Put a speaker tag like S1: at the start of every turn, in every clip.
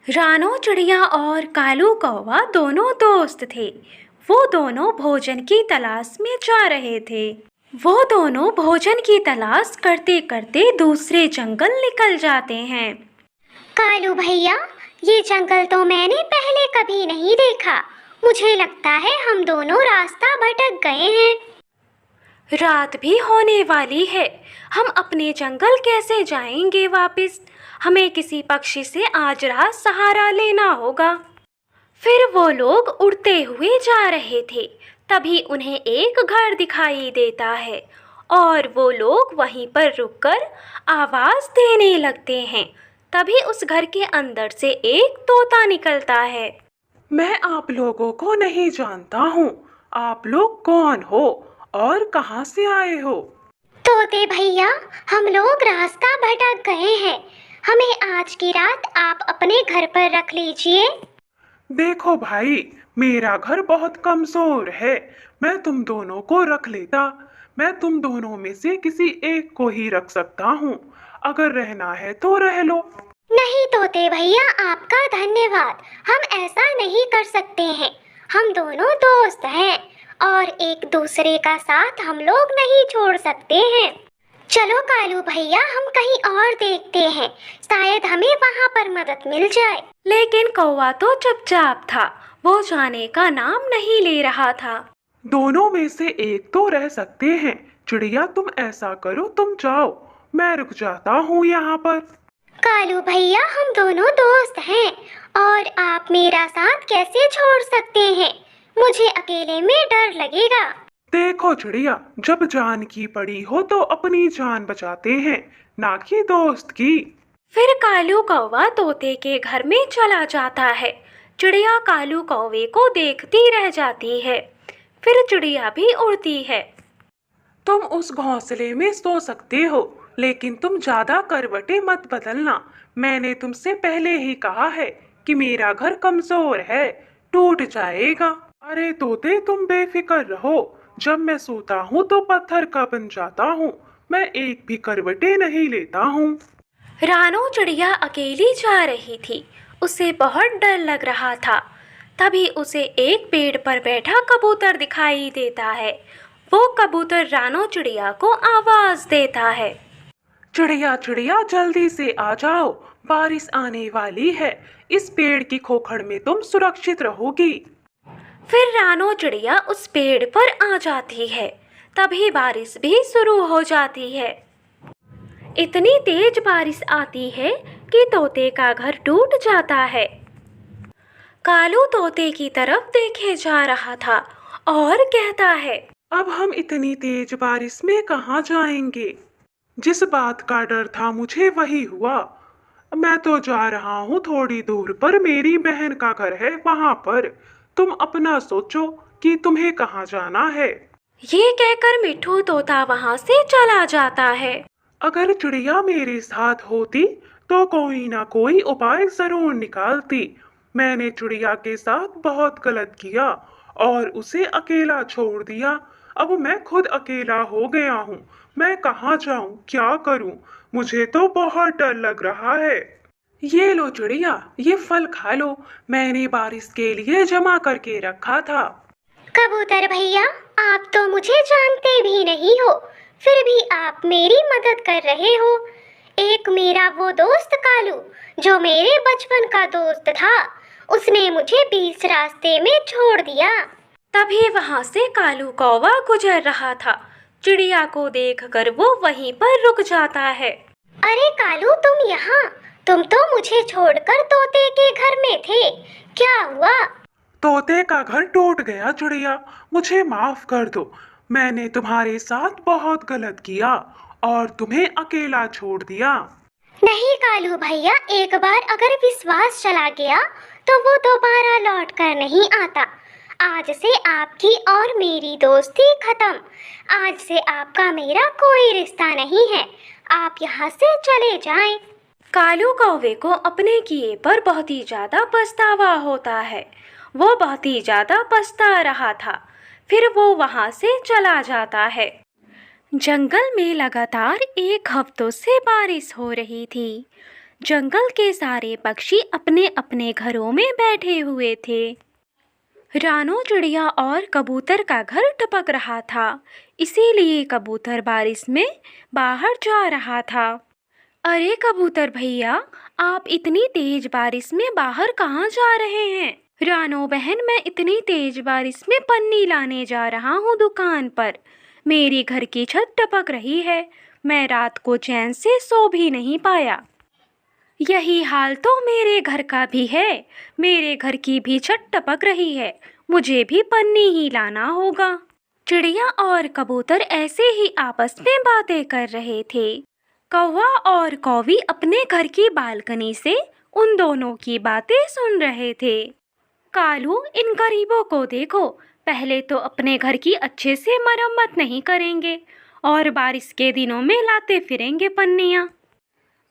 S1: रानो चिड़िया और कालू कौवा दोनों दोस्त थे। वो दोनों भोजन की तलाश में जा रहे थे। वो दोनों भोजन की तलाश करते करते दूसरे जंगल निकल जाते हैं।
S2: कालू भैया, ये जंगल तो मैंने पहले कभी नहीं देखा। मुझे लगता है हम दोनों रास्ता भटक गए हैं।
S1: रात भी होने वाली है। हम अपने जंगल कैसे जाएंगे वापस? हमें किसी पक्षी से आज रात सहारा लेना होगा। फिर वो लोग उड़ते हुए जा रहे थे। तभी उन्हें एक घर दिखाई देता है और वो लोग वहीं पर रुककर आवाज देने लगते हैं। तभी उस घर के अंदर से एक तोता निकलता है।
S3: मैं आप लोगों को नहीं जानता हूँ। आप लोग कौन हो और कहाँ से आए हो?
S2: तोते भैया, हम लोग रास्ता भटक गए हैं। हमें आज की रात आप अपने घर पर रख लीजिए।
S3: देखो भाई, मेरा घर बहुत कमजोर है। मैं तुम दोनों को रख लेता। मैं तुम दोनों में से किसी एक को ही रख सकता हूँ। अगर रहना है तो रह लो।
S2: नहीं तोते भैया, आपका धन्यवाद। हम ऐसा नहीं कर सकते हैं। हम दोनों दोस्त हैं और एक दूसरे का साथ हम लोग नहीं छोड़ सकते हैं। चलो कालू भैया, हम कहीं और देखते हैं। शायद हमें वहाँ पर मदद मिल जाए।
S1: लेकिन कौवा तो चुपचाप था। वो जाने का नाम नहीं ले रहा था।
S3: दोनों में से एक तो रह सकते हैं। चिड़िया, तुम ऐसा करो, तुम जाओ, मैं रुक जाता हूँ यहाँ पर।
S2: कालू भैया, हम दोनों दोस्त हैं और आप मेरा साथ कैसे छोड़ सकते हैं? मुझे अकेले में डर लगेगा।
S3: देखो चिड़िया, जब जान की पड़ी हो तो अपनी जान बचाते हैं, ना कि दोस्त की।
S1: फिर कालू कौवा तोते के घर में चला जाता है। चिड़िया कालू कौवे को देखती रह जाती है। फिर चिड़िया भी उड़ती है।
S3: तुम उस घोंसले में सो सकते हो, लेकिन तुम ज्यादा करवटें मत बदलना। मैंने तुमसे पहले ही कहा है कि मेरा घर कमजोर है, टूट जाएगा। अरे तोते, तुम बेफिक्र रहो। जब मैं सोता हूँ तो पत्थर का बन जाता हूँ। मैं एक भी करवटें नहीं लेता हूँ।
S1: रानो चिड़िया अकेली जा रही थी। उसे बहुत डर लग रहा था। तभी उसे एक पेड़ पर बैठा कबूतर दिखाई देता है। वो कबूतर रानो चिड़िया को आवाज देता है।
S3: चिड़िया चिड़िया, जल्दी से आ जाओ, बारिश आने वाली है। इस पेड़ की खोखड़ में तुम सुरक्षित रहोगी।
S1: फिर रानो चिड़िया उस पेड़ पर आ जाती है। तभी बारिश भी शुरू हो जाती है। इतनी तेज बारिश आती है कि तोते का घर टूट जाता है। कालू तोते की तरफ देखे जा रहा था और कहता है,
S3: अब हम इतनी तेज बारिश में कहाँ जाएंगे? जिस बात का डर था मुझे वही हुआ। मैं तो जा रहा हूँ, थोड़ी दूर पर मेरी बहन का घर है, वहां पर। तुम अपना सोचो कि तुम्हें कहाँ जाना है।
S1: ये कहकर मिट्ठू तोता वहां से चला जाता है।
S3: अगर चिड़िया मेरे साथ होती तो कोई ना कोई उपाय जरूर निकालती। मैंने चिड़िया के साथ बहुत गलत किया और उसे अकेला छोड़ दिया। अब मैं खुद अकेला हो गया हूँ। मैं कहाँ जाऊँ, क्या करूँ? मुझे तो बहुत डर लग रहा है। ये लो चिड़िया, ये फल खा लो। मैंने बारिश के लिए जमा करके रखा था।
S2: कबूतर भैया, आप तो मुझे जानते भी नहीं हो, फिर भी आप मेरी मदद कर रहे हो। एक मेरा वो दोस्त कालू, जो मेरे बचपन का दोस्त था, उसने मुझे बीच रास्ते में छोड़ दिया।
S1: तभी वहां से कालू कौवा गुजर रहा था। चिड़िया को देखकर वो वहीं पर रुक जाता है।
S2: अरे कालू, तुम यहाँ? तुम तो मुझे छोड़कर तोते के घर में थे। क्या हुआ?
S3: तोते का घर टूट गया चिड़िया, मुझे माफ कर दो। मैंने तुम्हारे साथ बहुत गलत किया और तुम्हें अकेला छोड़ दिया।
S2: नहीं कालू भैया, एक बार अगर विश्वास चला गया तो वो दोबारा लौट कर नहीं आता। आज से आपकी और मेरी दोस्ती खत्म। आज से आपका मेरा कोई रिश्ता नहीं है। आप यहाँ से चले जाएं।
S1: कालू कौवे को अपने किए पर बहुत ही ज्यादा पछतावा होता है। वो बहुत ही ज्यादा पछता रहा था। फिर वो वहां से चला जाता है। जंगल में लगातार एक हफ्तों से बारिश हो रही थी। जंगल के सारे पक्षी अपने अपने घरों में बैठे हुए थे। रानो चिड़िया और कबूतर का घर टपक रहा था, इसीलिए कबूतर बारिश में बाहर जा रहा था। अरे कबूतर भैया, आप इतनी तेज बारिश में बाहर कहाँ जा रहे हैं? रानो बहन, मैं इतनी तेज बारिश में पन्नी लाने जा रहा हूँ दुकान पर। मेरी घर की छत टपक रही है, मैं रात को चैन से सो भी नहीं पाया। यही हाल तो मेरे घर का भी है, मेरे घर की भी छत टपक रही है, मुझे भी पन्नी ही लाना होगा। चिड़िया और कबूतर ऐसे ही आपस में बातें कर रहे थे। कौवा और कौवी अपने घर की बालकनी से उन दोनों की बातें सुन रहे थे। कालू, इन गरीबों को देखो, पहले तो अपने घर की अच्छे से मरम्मत नहीं करेंगे और बारिश के दिनों में लाते फिरेंगे पन्नियाँ।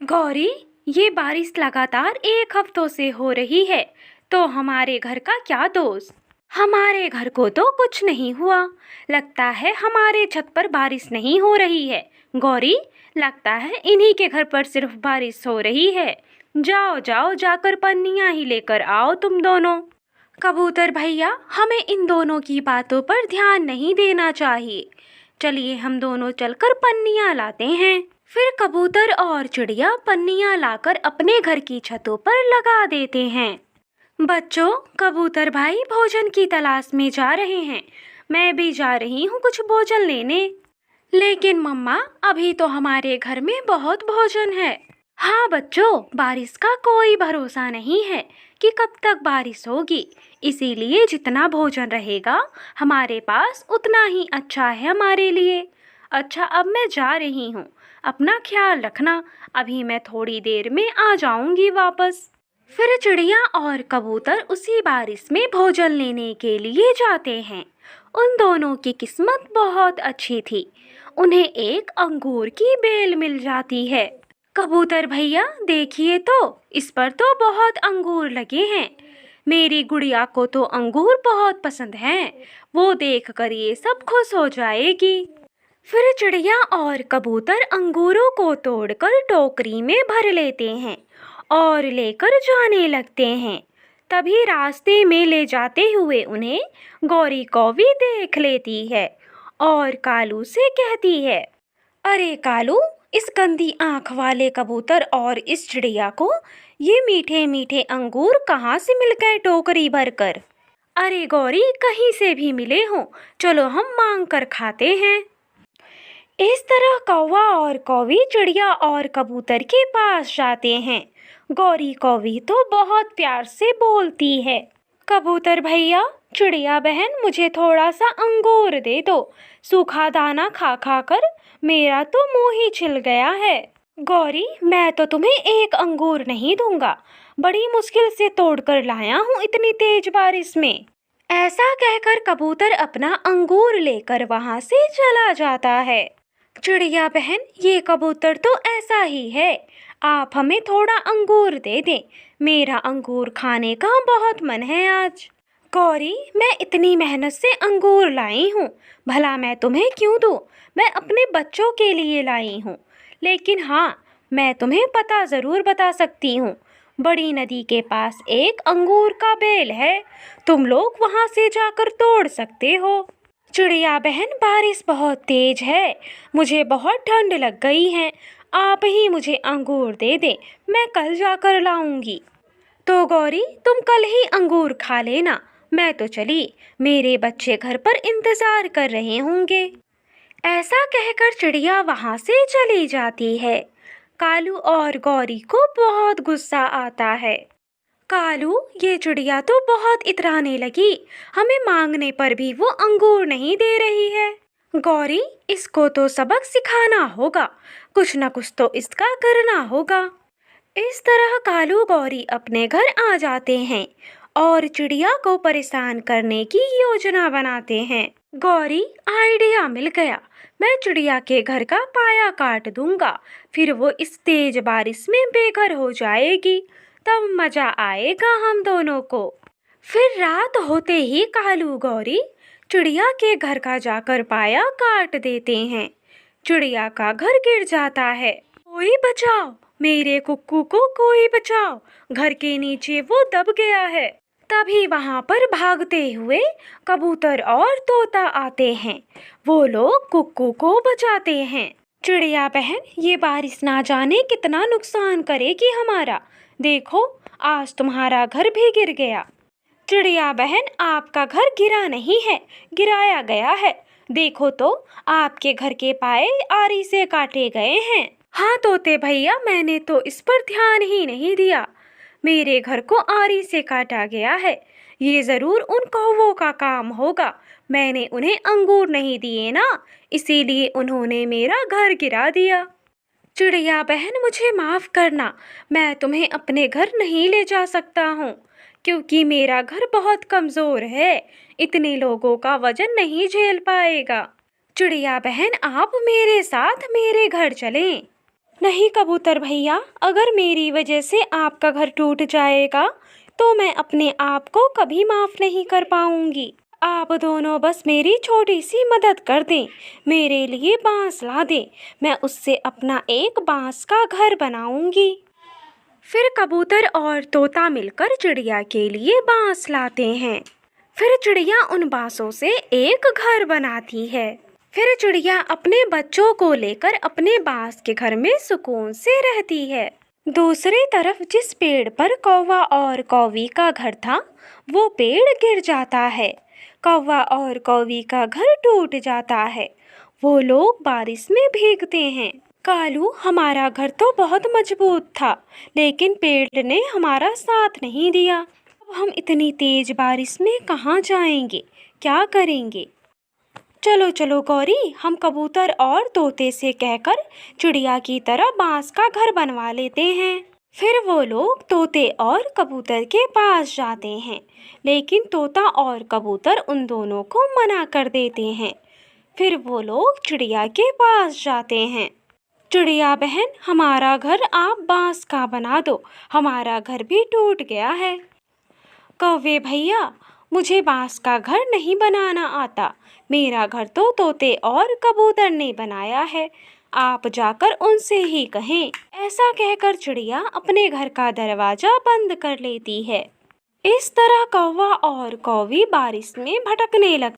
S1: गौरी, ये बारिश लगातार 1 हफ्तों से हो रही है, तो हमारे घर का क्या दोष? हमारे घर को तो कुछ नहीं हुआ, लगता है हमारे छत पर बारिश नहीं हो रही है। गौरी, लगता है इन्हीं के घर पर सिर्फ बारिश हो रही है। जाओ जाओ, जाकर पन्नियाँ ही लेकर आओ तुम दोनों। कबूतर भैया, हमें इन दोनों की बातों पर ध्यान नहीं देना चाहिए। चलिए हम दोनों चलकर पन्नियाँ लाते हैं। फिर कबूतर और चिड़िया पन्नियाँ लाकर अपने घर की छतों पर लगा देते हैं। बच्चों, कबूतर भाई भोजन की तलाश में जा रहे हैं, मैं भी जा रही हूँ कुछ भोजन लेने। लेकिन मम्मा, अभी तो हमारे घर में बहुत भोजन है। हाँ बच्चों, बारिश का कोई भरोसा नहीं है कि कब तक बारिश होगी, इसीलिए जितना भोजन रहेगा हमारे पास उतना ही अच्छा है हमारे लिए। अच्छा, अब मैं जा रही हूँ, अपना ख्याल रखना, अभी मैं थोड़ी देर में आ जाऊंगी वापस। फिर चिड़िया और कबूतर उसी बारिश में भोजन लेने के लिए जाते हैं। उन दोनों की किस्मत बहुत अच्छी थी, उन्हें एक अंगूर की बेल मिल जाती है। कबूतर भैया देखिए तो, इस पर तो बहुत अंगूर लगे हैं। मेरी गुड़िया को तो अंगूर बहुत पसंद हैं, वो देखकर ये सब खुश हो जाएगी। फिर चिड़िया और कबूतर अंगूरों को तोड़कर टोकरी में भर लेते हैं और लेकर जाने लगते हैं। तभी रास्ते में ले जाते हुए उन्हें गौरी कौवी देख लेती है और कालू से कहती है, अरे कालू, इस गंदी आँख वाले कबूतर और इस चिड़िया को ये मीठे मीठे अंगूर कहाँ से मिल गए टोकरी भरकर? अरे गौरी, कहीं से भी मिले हों, चलो हम मांग कर खाते हैं। इस तरह कौवा और कौवी चिड़िया और कबूतर के पास जाते हैं। गौरी कौवी तो बहुत प्यार से बोलती है, कबूतर भैया, चिड़िया बहन, मुझे थोड़ा सा अंगूर दे दो, सूखा दाना खा खा कर मेरा तो मुंह ही छिल गया है। गौरी, मैं तो तुम्हें एक अंगूर नहीं दूंगा, बड़ी मुश्किल से तोड़कर लाया हूँ इतनी तेज बारिश में। ऐसा कहकर कबूतर अपना अंगूर लेकर वहाँ से चला जाता है। चिड़िया बहन, ये कबूतर तो ऐसा ही है, आप हमें थोड़ा अंगूर दे दें, मेरा अंगूर खाने का बहुत मन है आज। गौरी, मैं इतनी मेहनत से अंगूर लाई हूँ, भला मैं तुम्हें क्यों दूँ? मैं अपने बच्चों के लिए लाई हूँ। लेकिन हाँ, मैं तुम्हें पता ज़रूर बता सकती हूँ, बड़ी नदी के पास एक अंगूर का बेल है, तुम लोग वहाँ से जाकर तोड़ सकते हो। चिड़िया बहन, बारिश बहुत तेज है, मुझे बहुत ठंड लग गई है, आप ही मुझे अंगूर दे दें, मैं कल जाकर लाऊंगी। तो गौरी, तुम कल ही अंगूर खा लेना, मैं तो चली, मेरे बच्चे घर पर इंतज़ार कर रहे होंगे। ऐसा कहकर चिड़िया वहाँ से चली जाती है। कालू और गौरी को बहुत गुस्सा आता है। कालू, ये चिड़िया तो बहुत इतराने लगी, हमें मांगने पर भी वो अंगूर नहीं दे रही है। गौरी, इसको तो सबक सिखाना होगा, कुछ न कुछ तो इसका करना होगा। इस तरह कालू गौरी अपने घर आ जाते हैं और चिड़िया को परेशान करने की योजना बनाते हैं। गौरी, आइडिया मिल गया, मैं चिड़िया के घर का पाया काट दूंगा, फिर वो इस तेज बारिश में बेघर हो जाएगी, तब मजा आएगा हम दोनों को। फिर रात होते ही कालू गौरी चिड़िया के घर का जाकर पाया काट देते हैं। चिड़िया का घर गिर जाता है। कोई बचाओ, मेरे कुक्कू को कोई बचाओ, घर के नीचे वो दब गया है। तभी वहां पर भागते हुए कबूतर और तोता आते हैं। वो लोग कुक्कू को बचाते हैं। चिड़िया बहन, ये बारिश ना जाने कितना नुकसान करेगी हमारा। देखो, आज तुम्हारा घर भी गिर गया। चिड़िया बहन, आपका घर गिरा नहीं है, गिराया गया है। देखो तो, आपके घर के पाए आरी से काटे गए हैं। हाँ तोते भैया, मैंने तो इस पर ध्यान ही नहीं दिया। मेरे घर को आरी से काटा गया है। ये जरूर उन कौवों का काम होगा। मैंने उन्हें अंगूर नहीं दिए ना, इसीलिए उन्होंने मेरा घर गिरा दिया। चिड़िया बहन, मुझे माफ करना, मैं तुम्हें अपने घर नहीं ले जा सकता हूँ, क्योंकि मेरा घर बहुत कमजोर है। इतने लोगों का वजन नहीं झेल पाएगा। चिड़िया बहन, आप मेरे साथ मेरे घर चलें। नहीं कबूतर भैया, अगर मेरी वजह से आपका घर टूट जाएगा तो मैं अपने आप को कभी माफ नहीं कर पाऊंगी। आप दोनों बस मेरी छोटी सी मदद कर दें, मेरे लिए बांस ला दें, मैं उससे अपना एक बांस का घर बनाऊंगी। फिर कबूतर और तोता मिलकर चिड़िया के लिए बांस लाते हैं। फिर चिड़िया उन बांसों से एक घर बनाती है। फिर चिड़िया अपने बच्चों को लेकर अपने बांस के घर में सुकून से रहती है। दूसरी तरफ जिस पेड़ पर कौवा और कौवी का घर था, वो पेड़ गिर जाता है। कौवा और कौवी का घर टूट जाता है। वो लोग बारिश में भीगते हैं। कालू, हमारा घर तो बहुत मजबूत था, लेकिन पेड़ ने हमारा साथ नहीं दिया। अब हम इतनी तेज बारिश में कहाँ जाएंगे, क्या करेंगे? चलो चलो गौरी, हम कबूतर और तोते से कहकर चिड़िया की तरह बांस का घर बनवा लेते हैं। फिर वो लोग तोते और कबूतर के पास जाते हैं, लेकिन तोता और कबूतर उन दोनों को मना कर देते हैं। फिर वो लोग चिड़िया के पास जाते हैं। चिड़िया बहन, हमारा घर आप बांस का बना दो, हमारा घर भी टूट गया है। कौवे भैया, मुझे बांस का घर नहीं बनाना आता, मेरा घर तो तोते और कबूतर ने बनाया है, आप जाकर उनसे ही कहें। ऐसा कहकर चिड़िया अपने घर का दरवाजा बंद कर लेती है। इस तरह कौवा और कौवी बारिश में भटकने लगते